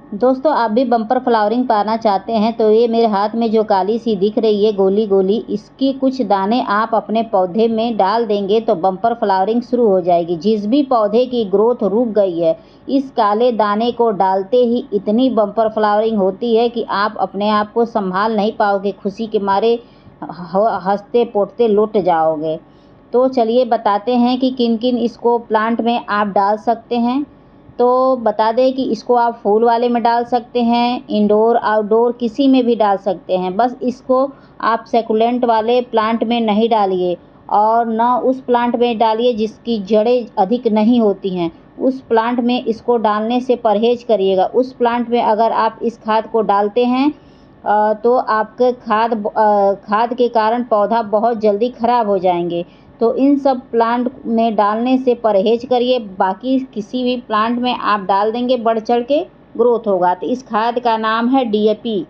दोस्तों, आप भी बम्पर फ्लावरिंग पाना चाहते हैं तो ये मेरे हाथ में जो काली सी दिख रही है गोली गोली, इसकी कुछ दाने आप अपने पौधे में डाल देंगे तो बम्पर फ्लावरिंग शुरू हो जाएगी। जिस भी पौधे की ग्रोथ रुक गई है, इस काले दाने को डालते ही इतनी बम्पर फ्लावरिंग होती है कि आप अपने आप को संभाल नहीं पाओगे, खुशी के मारे हंसते पोटते लुट जाओगे। तो चलिए बताते हैं कि किन किन इसको प्लांट में आप डाल सकते हैं। तो बता दें कि इसको आप फूल वाले में डाल सकते हैं, इंडोर आउटडोर किसी में भी डाल सकते हैं। बस इसको आप सकुलेंट वाले प्लांट में नहीं डालिए और ना उस प्लांट में डालिए जिसकी जड़ें अधिक नहीं होती हैं। उस प्लांट में इसको डालने से परहेज करिएगा। उस प्लांट में अगर आप इस खाद को डालते हैं तो आपके खाद के कारण पौधा बहुत जल्दी ख़राब हो जाएंगे। तो इन सब प्लांट में डालने से परहेज करिए। बाकी किसी भी प्लांट में आप डाल देंगे बढ़ चढ़ के ग्रोथ होगा। तो इस खाद का नाम है डीएपी।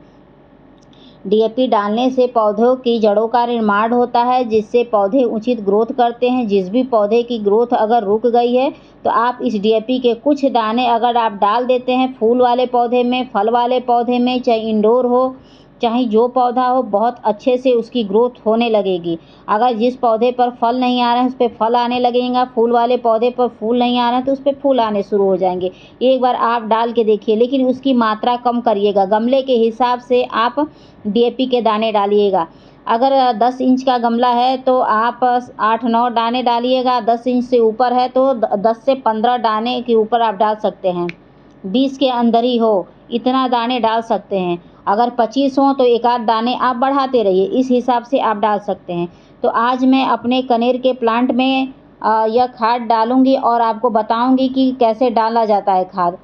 डीएपी डालने से पौधों की जड़ों का निर्माण होता है, जिससे पौधे उचित ग्रोथ करते हैं। जिस भी पौधे की ग्रोथ अगर रुक गई है तो आप इस डीएपी के कुछ दाने अगर आप डाल देते हैं फूल वाले पौधे में, फल वाले पौधे में, चाहे इंडोर हो चाहे जो पौधा हो, बहुत अच्छे से उसकी ग्रोथ होने लगेगी। अगर जिस पौधे पर फल नहीं आ रहे हैं उस पर फल आने लगेगा, फूल वाले पौधे पर फूल नहीं आ रहे हैं तो उस पर फूल आने शुरू हो जाएंगे। एक बार आप डाल के देखिए, लेकिन उसकी मात्रा कम करिएगा। गमले के हिसाब से आप डीएपी के दाने डालिएगा। अगर 10 इंच का गमला है तो आप 8-9 दाने डालिएगा। 10 इंच से ऊपर है तो 10 से 15 दाने के ऊपर आप डाल सकते हैं। 20 के अंदर ही हो इतना दाने डाल सकते हैं। अगर 25 हों तो एक आध दाने आप बढ़ाते रहिए, इस हिसाब से आप डाल सकते हैं। तो आज मैं अपने कनेर के प्लांट में यह खाद डालूंगी और आपको बताऊंगी कि कैसे डाला जाता है खाद।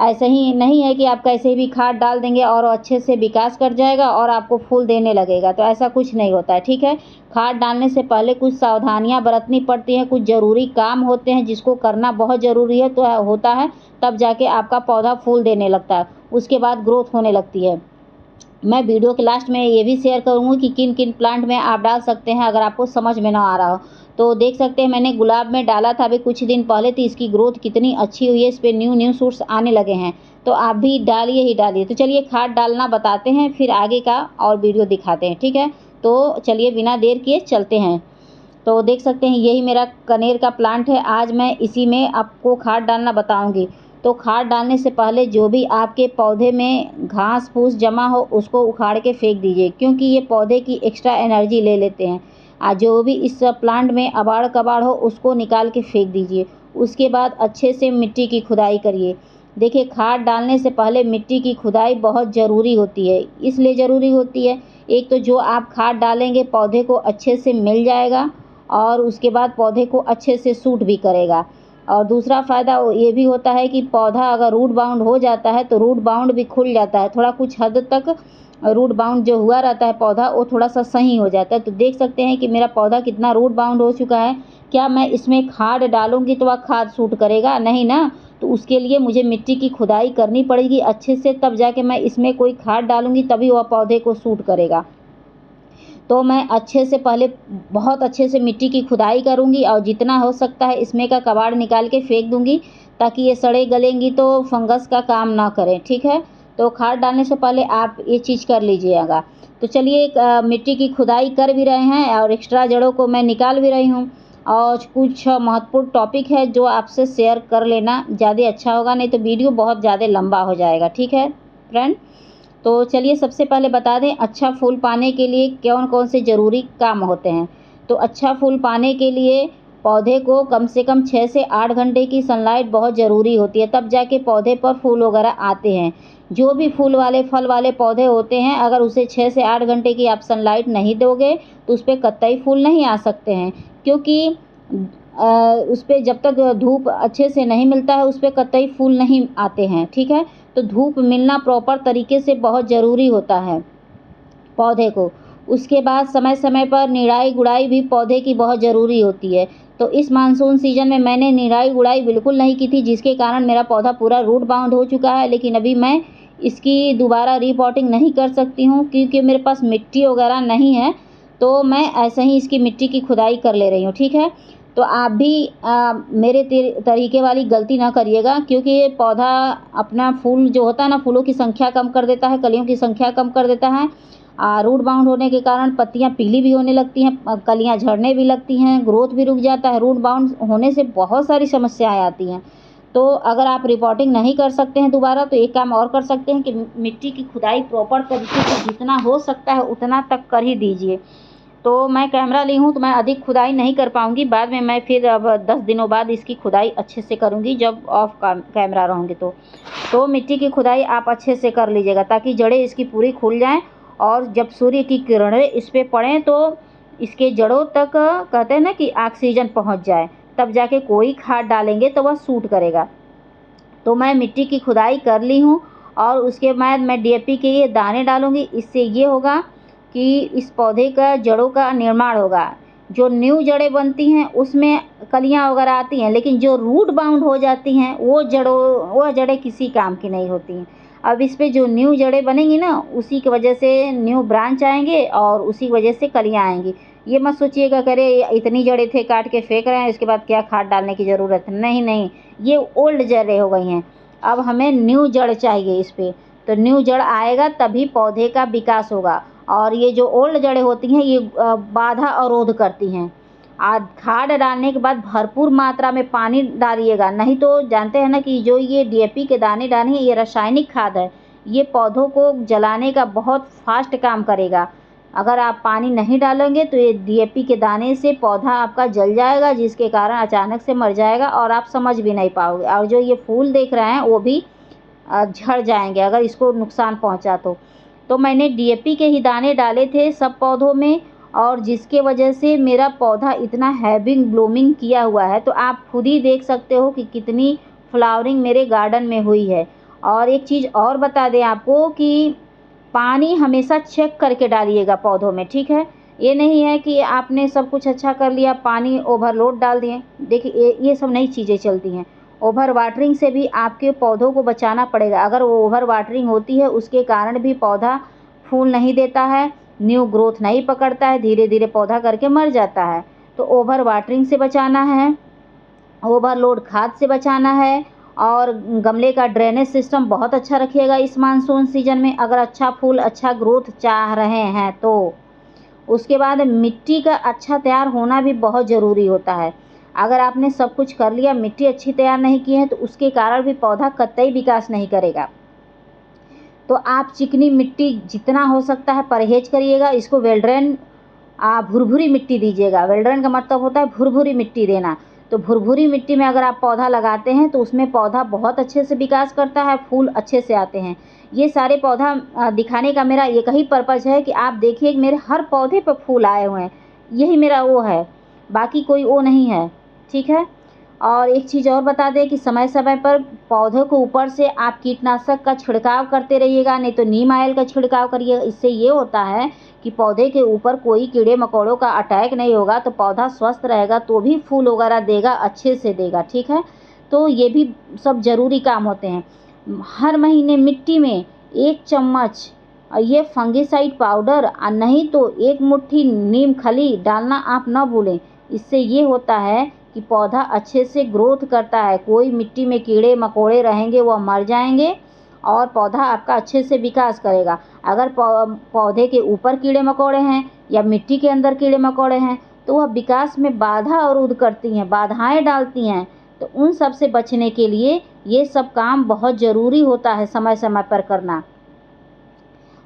ऐसे ही नहीं है कि आप कैसे भी खाद डाल देंगे और अच्छे से विकास कर जाएगा और आपको फूल देने लगेगा, तो ऐसा कुछ नहीं होता है। ठीक है, खाद डालने से पहले कुछ सावधानियां बरतनी पड़ती हैं, कुछ ज़रूरी काम होते हैं जिसको करना बहुत ज़रूरी है तो होता है, तब जाके आपका पौधा फूल देने लगता है, उसके बाद ग्रोथ होने लगती है। मैं वीडियो के लास्ट में ये भी शेयर करूँगी कि किन किन प्लांट में आप डाल सकते हैं अगर आपको समझ में ना आ रहा हो। तो देख सकते हैं मैंने गुलाब में डाला था अभी कुछ दिन पहले, तो इसकी ग्रोथ कितनी अच्छी हुई है, इस पर न्यू न्यू शूट्स आने लगे हैं। तो आप भी डालिए ही डालिए। तो चलिए खाद डालना बताते हैं, फिर आगे का और वीडियो दिखाते हैं। ठीक है, तो चलिए बिना देर किए चलते हैं। तो देख सकते हैं यही मेरा कनेर का प्लांट है। आज मैं इसी में आपको खाद डालना बताऊंगी। तो खाद डालने से पहले जो भी आपके पौधे में घास फूस जमा हो उसको उखाड़ के फेंक दीजिए, क्योंकि ये पौधे की एक्स्ट्रा एनर्जी ले लेते हैं। जो भी इस प्लांट में अबाड़ कबाड़ हो उसको निकाल के फेंक दीजिए। उसके बाद अच्छे से मिट्टी की खुदाई करिए। देखिए, खाद डालने से पहले मिट्टी की खुदाई बहुत ज़रूरी होती है। इसलिए ज़रूरी होती है, एक तो जो आप खाद डालेंगे पौधे को अच्छे से मिल जाएगा और उसके बाद पौधे को अच्छे से सूट भी करेगा। और दूसरा फ़ायदा ये भी होता है कि पौधा अगर रूट बाउंड हो जाता है तो रूट बाउंड भी खुल जाता है। थोड़ा कुछ हद तक रूट बाउंड जो हुआ रहता है पौधा, वो थोड़ा सा सही हो जाता है। तो देख सकते हैं कि मेरा पौधा कितना रूट बाउंड हो चुका है। क्या मैं इसमें खाद डालूंगी तो वह खाद सूट करेगा? नहीं ना। तो उसके लिए मुझे मिट्टी की खुदाई करनी पड़ेगी अच्छे से, तब जाके मैं इसमें कोई खाद डालूंगी तभी वह पौधे को सूट करेगा। तो मैं अच्छे से पहले बहुत अच्छे से मिट्टी की खुदाई करूँगी और जितना हो सकता है इसमें का कबाड़ निकाल के फेंक दूँगी, ताकि ये सड़े गलेंगी तो फंगस का काम ना करें। ठीक है, तो खाद डालने से पहले आप ये चीज़ कर लीजिएगा। तो चलिए मिट्टी की खुदाई कर भी रहे हैं और एक्स्ट्रा जड़ों को मैं निकाल भी रही हूँ। और कुछ महत्वपूर्ण टॉपिक है जो आपसे शेयर कर लेना ज़्यादा अच्छा होगा, नहीं तो वीडियो बहुत ज़्यादा लंबा हो जाएगा। ठीक है फ्रेंड, तो चलिए सबसे पहले बता दें अच्छा फूल पाने के लिए कौन कौन से ज़रूरी काम होते हैं। तो अच्छा फूल पाने के लिए पौधे को कम से कम 6 से 8 घंटे की सनलाइट बहुत ज़रूरी होती है, तब जाके पौधे पर फूल वगैरह आते हैं। जो भी फूल वाले फल वाले पौधे होते हैं, अगर उसे 6 से 8 घंटे की आप सनलाइट नहीं दोगे तो उस पर कतई फूल नहीं आ सकते हैं, क्योंकि उस पर जब तक धूप अच्छे से नहीं मिलता है उस पर कतई फूल नहीं आते हैं। ठीक है, तो धूप मिलना प्रॉपर तरीके से बहुत ज़रूरी होता है पौधे को। उसके बाद समय समय पर निराई गुड़ाई भी पौधे की बहुत ज़रूरी होती है। तो इस मानसून सीजन में मैंने निराई गुड़ाई बिल्कुल नहीं की थी, जिसके कारण मेरा पौधा पूरा रूट बाउंड हो चुका है। लेकिन अभी मैं इसकी दोबारा रिपॉटिंग नहीं कर सकती हूँ क्योंकि मेरे पास मिट्टी वगैरह नहीं है, तो मैं ऐसे ही इसकी मिट्टी की खुदाई कर ले रही हूँ। ठीक है, तो आप भी मेरे तरीके वाली गलती ना करिएगा, क्योंकि ये पौधा अपना फूल जो होता है ना, फूलों की संख्या कम कर देता है, कलियों की संख्या कम कर देता है। रूट बाउंड होने के कारण पत्तियां पीली भी होने लगती हैं, कलियां झड़ने भी लगती हैं, ग्रोथ भी रुक जाता है। रूट बाउंड होने से बहुत सारी समस्याएं आती हैं। तो अगर आप रिपोर्टिंग नहीं कर सकते हैं दोबारा, तो एक काम और कर सकते हैं कि मिट्टी की खुदाई प्रॉपर तरीके से जितना हो सकता है उतना तक कर ही दीजिए। तो मैं कैमरा ली हूँ तो मैं अधिक खुदाई नहीं कर पाऊँगी, बाद में मैं फिर अब 10 दिनों बाद इसकी खुदाई अच्छे से करूँगी, जब ऑफ कैमरा रहूँगी तो मिट्टी की खुदाई आप अच्छे से कर लीजिएगा, ताकि जड़ें इसकी पूरी खुल जाएँ, और जब सूर्य की किरणें इस पे पड़ें तो इसके जड़ों तक कहते हैं ना कि ऑक्सीजन पहुँच जाए, तब जाके कोई खाद डालेंगे तो वह सूट करेगा। तो मैं मिट्टी की खुदाई कर ली हूँ, और उसके बाद मैं DAP के ये दाने डालूँगी। इससे ये होगा कि इस पौधे का जड़ों का निर्माण होगा। जो न्यू जड़ें बनती हैं उसमें कलियाँ वगैरह आती हैं, लेकिन जो रूट बाउंड हो जाती हैं वो जड़ें किसी काम की नहीं होती हैं। अब इस पे जो न्यू जड़ें बनेंगी ना, उसी की वजह से न्यू ब्रांच आएंगे और उसी की वजह से कलियाँ आएंगी। ये मत सोचिएगा करे इतनी जड़ें थे काट के फेंक रहे हैं, इसके बाद क्या खाद डालने की ज़रूरत है। नहीं नहीं, ये ओल्ड जड़ें हो गई हैं, अब हमें न्यू जड़ चाहिए इस पे। तो न्यू जड़ आएगा तभी पौधे का विकास होगा। और ये जो ओल्ड जड़ें होती हैं ये बाधा अवरोध करती हैं। खाद डालने के बाद भरपूर मात्रा में पानी डालिएगा, नहीं तो जानते हैं ना कि जो ये DAP के दाने डाले हैं ये रासायनिक खाद है, ये पौधों को जलाने का बहुत फास्ट काम करेगा। अगर आप पानी नहीं डालेंगे तो ये DAP के दाने से पौधा आपका जल जाएगा, जिसके कारण अचानक से मर जाएगा और आप समझ भी नहीं पाओगे, और जो ये फूल देख रहे हैं वो भी झड़ जाएंगे अगर इसको नुकसान पहुंचा तो मैंने DAP के ही दाने डाले थे सब पौधों में, और जिसके वजह से मेरा पौधा इतना हैवी ब्लूमिंग किया हुआ है। तो आप खुद ही देख सकते हो कि कितनी फ्लावरिंग मेरे गार्डन में हुई है। और एक चीज़ और बता दें आपको कि पानी हमेशा चेक करके डालिएगा पौधों में, ठीक है। ये नहीं है कि आपने सब कुछ अच्छा कर लिया, पानी ओवरलोड डाल दिए। देखिए ये सब नई चीज़ें चलती हैं। ओवर वाटरिंग से भी आपके पौधों को बचाना पड़ेगा। अगर वो ओवर वाटरिंग होती है उसके कारण भी पौधा फूल नहीं देता है, न्यू ग्रोथ नहीं पकड़ता है, धीरे धीरे पौधा करके मर जाता है। तो ओवर वाटरिंग से बचाना है, ओवरलोड खाद से बचाना है, और गमले का ड्रेनेज सिस्टम बहुत अच्छा रखिएगा इस मानसून सीजन में, अगर अच्छा फूल अच्छा ग्रोथ चाह रहे हैं तो। उसके बाद मिट्टी का अच्छा तैयार होना भी बहुत ज़रूरी होता है। अगर आपने सब कुछ कर लिया, मिट्टी अच्छी तैयार नहीं की है, तो उसके कारण भी पौधा कतई विकास नहीं करेगा। तो आप चिकनी मिट्टी जितना हो सकता है परहेज करिएगा। इसको वेल्ड्रेन भुरभुरी मिट्टी दीजिएगा। वेल्ड्रेन का मतलब होता है भुरभुरी मिट्टी देना। तो भुरभुरी मिट्टी में अगर आप पौधा लगाते हैं तो उसमें पौधा बहुत अच्छे से विकास करता है, फूल अच्छे से आते हैं। ये सारे पौधा दिखाने का मेरा एक ही पर्पज़ है कि आप देखिए कि मेरे हर पौधे पर फूल आए हुए हैं, यही मेरा वो है, बाकी कोई वो नहीं है, ठीक है। और एक चीज़ और बता दें कि समय समय पर पौधों को ऊपर से आप कीटनाशक का छिड़काव करते रहिएगा, नहीं तो नीम ऑयल का छिड़काव करिएगा। इससे ये होता है कि पौधे के ऊपर कोई कीड़े मकोड़ों का अटैक नहीं होगा, तो पौधा स्वस्थ रहेगा, तो भी फूल वगैरह देगा, अच्छे से देगा, ठीक है। तो ये भी सब ज़रूरी काम होते हैं। हर महीने मिट्टी में 1 चम्मच ये फंगिसाइड पाउडर, नहीं तो 1 मुट्ठी नीम खली डालना आप ना भूलें। इससे ये होता है कि पौधा अच्छे से ग्रोथ करता है, कोई मिट्टी में कीड़े मकोड़े रहेंगे वह मर जाएंगे, और पौधा आपका अच्छे से विकास करेगा। अगर पौधे के ऊपर कीड़े मकोड़े हैं या मिट्टी के अंदर कीड़े मकोड़े हैं तो वह विकास में बाधा अवरोध करती हैं, बाधाएं डालती हैं। तो उन सब से बचने के लिए ये सब काम बहुत ज़रूरी होता है समय समय पर करना।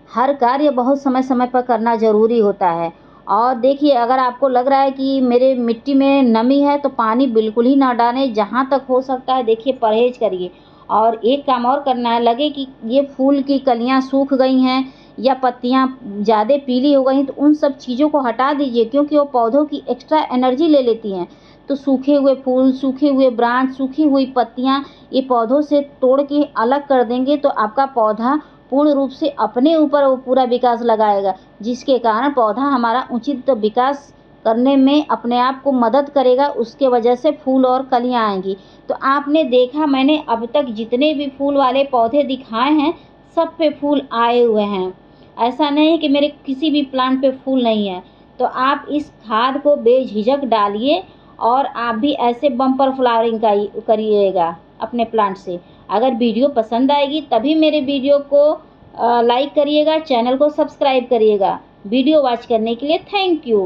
हर कार्य बहुत समय समय पर करना ज़रूरी होता है। और देखिए अगर आपको लग रहा है कि मेरे मिट्टी में नमी है तो पानी बिल्कुल ही ना डालें, जहाँ तक हो सकता है देखिए परहेज करिए। और एक काम और करना है, लगे कि ये फूल की कलियाँ सूख गई हैं या पत्तियाँ ज़्यादा पीली हो गई हैं, तो उन सब चीज़ों को हटा दीजिए, क्योंकि वो पौधों की एक्स्ट्रा एनर्जी ले लेती हैं। तो सूखे हुए फूल, सूखे हुए ब्रांच, सूखी हुई पत्तियाँ ये पौधों से तोड़ के अलग कर देंगे, तो आपका पौधा पूर्ण रूप से अपने ऊपर वो पूरा विकास लगाएगा, जिसके कारण पौधा हमारा उचित विकास करने में अपने आप को मदद करेगा। उसके वजह से फूल और कलियाँ आएंगी। तो आपने देखा मैंने अब तक जितने भी फूल वाले पौधे दिखाए हैं सब पे फूल आए हुए हैं। ऐसा नहीं है कि मेरे किसी भी प्लांट पे फूल नहीं है। तो आप इस खाद को बेझिझक डालिए और आप भी ऐसे बम्पर फ्लावरिंग का करिएगा अपने प्लांट से। अगर वीडियो पसंद आएगी तभी मेरे वीडियो को लाइक करिएगा, चैनल को सब्सक्राइब करिएगा। वीडियो वॉच करने के लिए थैंक यू।